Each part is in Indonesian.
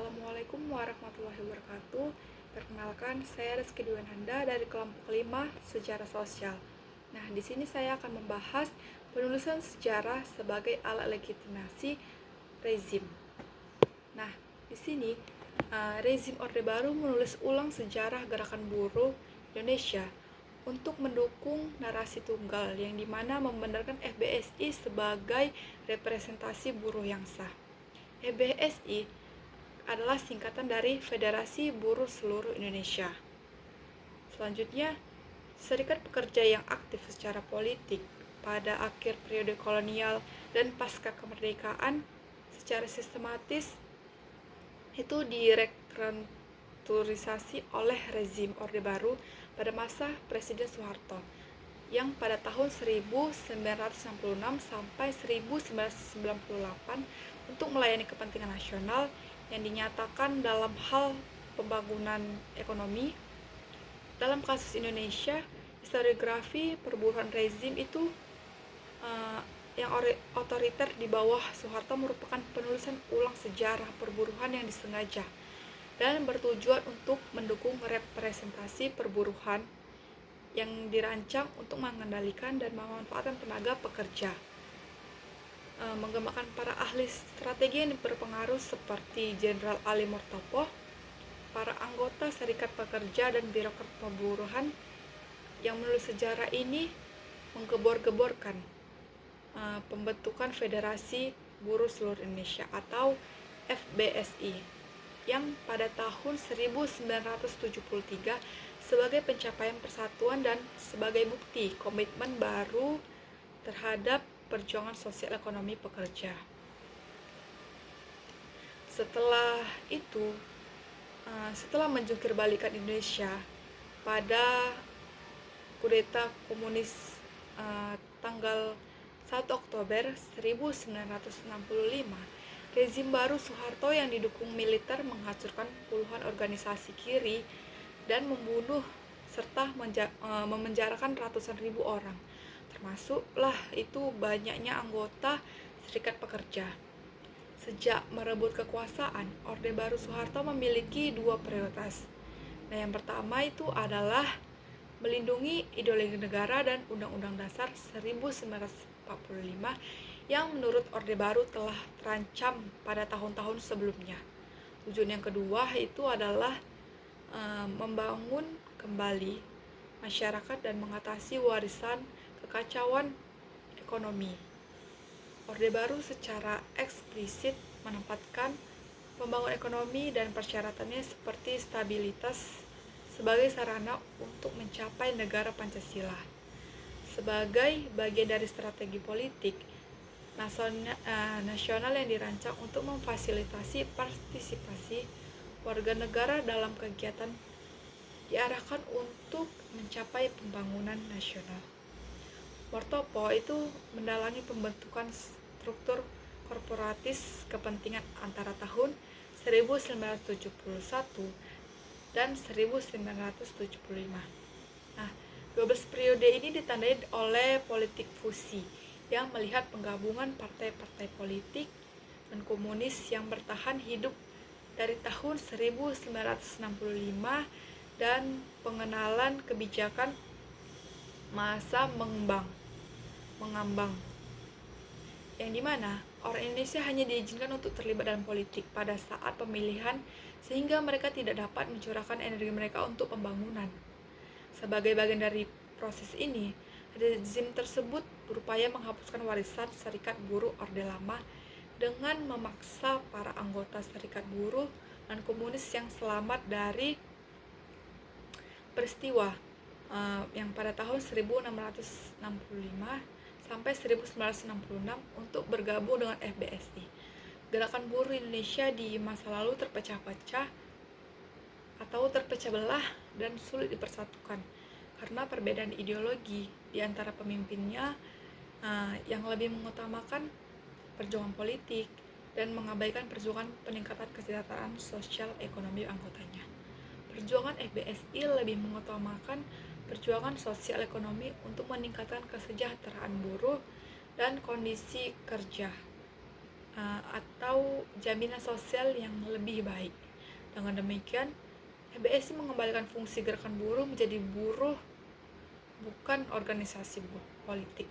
Assalamualaikum warahmatullahi wabarakatuh. Perkenalkan, saya Rizky Dwiananda dari kelompok 5 Sejarah Sosial. Nah, di sini saya akan membahas penulisan sejarah sebagai alat legitimasi rezim. Nah, di sini rezim Orde Baru menulis ulang sejarah gerakan buruh Indonesia untuk mendukung narasi tunggal yang dimana membenarkan FBSI sebagai representasi buruh yang sah. FBSI adalah singkatan dari Federasi Buruh Seluruh Indonesia. Selanjutnya, serikat pekerja yang aktif secara politik pada akhir periode kolonial dan pasca kemerdekaan secara sistematis itu direkrutrisasi oleh rezim Orde Baru pada masa Presiden Soeharto yang pada tahun 1966 sampai 1998 untuk melayani kepentingan nasional yang dinyatakan dalam hal pembangunan ekonomi. Dalam kasus Indonesia, historiografi perburuan rezim itu yang otoriter di bawah Soeharto merupakan penulisan ulang sejarah perburuhan yang disengaja dan bertujuan untuk mendukung representasi perburuhan yang dirancang untuk mengendalikan dan memanfaatkan tenaga pekerja. Menggambarkan para ahli strategi yang berpengaruh seperti Jenderal Ali Murtopo, para anggota serikat pekerja dan birokrat pemburuhan yang menulis sejarah ini menggebor-geborkan pembentukan Federasi Buruh Seluruh Indonesia atau FBSI yang pada tahun 1973 sebagai pencapaian persatuan dan sebagai bukti komitmen baru terhadap perjuangan sosial ekonomi pekerja. Setelah itu, setelah menjungkir balikan Indonesia pada kudeta komunis tanggal 1 Oktober 1965, rezim baru Soeharto yang didukung militer menghancurkan puluhan organisasi kiri dan membunuh serta memenjarakan ratusan ribu orang, termasuklah itu banyaknya anggota serikat pekerja. Sejak merebut kekuasaan, Orde Baru Soeharto memiliki dua prioritas. Nah, yang pertama itu adalah melindungi ideologi negara dan Undang-Undang Dasar 1945 yang menurut Orde Baru telah terancam pada tahun-tahun sebelumnya. Tujuan yang kedua itu adalah membangun kembali masyarakat dan mengatasi warisan kekacauan ekonomi. Orde Baru secara eksplisit menempatkan pembangunan ekonomi dan persyaratannya seperti stabilitas sebagai sarana untuk mencapai negara Pancasila. Sebagai bagian dari strategi politik nasional yang dirancang untuk memfasilitasi partisipasi warga negara dalam kegiatan diarahkan untuk mencapai pembangunan nasional. Murtopo itu mendalangi pembentukan struktur korporatis kepentingan antara tahun 1971 dan 1975. Nah, 12 periode ini ditandai oleh politik fusi yang melihat penggabungan partai-partai politik dan komunis yang bertahan hidup dari tahun 1965 dan pengenalan kebijakan masa mengambang yang dimana orang Indonesia hanya diizinkan untuk terlibat dalam politik pada saat pemilihan sehingga mereka tidak dapat mencurahkan energi mereka untuk pembangunan. Sebagai bagian dari proses ini, rezim tersebut berupaya menghapuskan warisan serikat buruh Orde Lama dengan memaksa para anggota serikat buruh dan komunis yang selamat dari peristiwa yang pada tahun 1665 sampai 1966 untuk bergabung dengan FBSI. Gerakan buruh Indonesia di masa lalu terpecah-pecah atau terpecah belah dan sulit dipersatukan karena perbedaan ideologi di antara pemimpinnya yang lebih mengutamakan perjuangan politik dan mengabaikan perjuangan peningkatan kesejahteraan sosial ekonomi anggotanya. Perjuangan FBSI lebih mengutamakan perjuangan sosial ekonomi untuk meningkatkan kesejahteraan buruh dan kondisi kerja. atau jaminan sosial yang lebih baik. Dengan demikian, PBSI mengembalikan fungsi gerakan buruh menjadi buruh, bukan organisasi politik.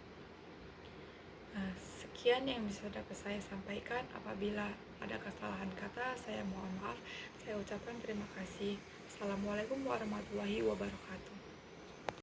Sekian yang bisa dapat saya sampaikan. Apabila ada kesalahan kata, saya mohon maaf. Saya ucapkan terima kasih. Assalamualaikum warahmatullahi wabarakatuh.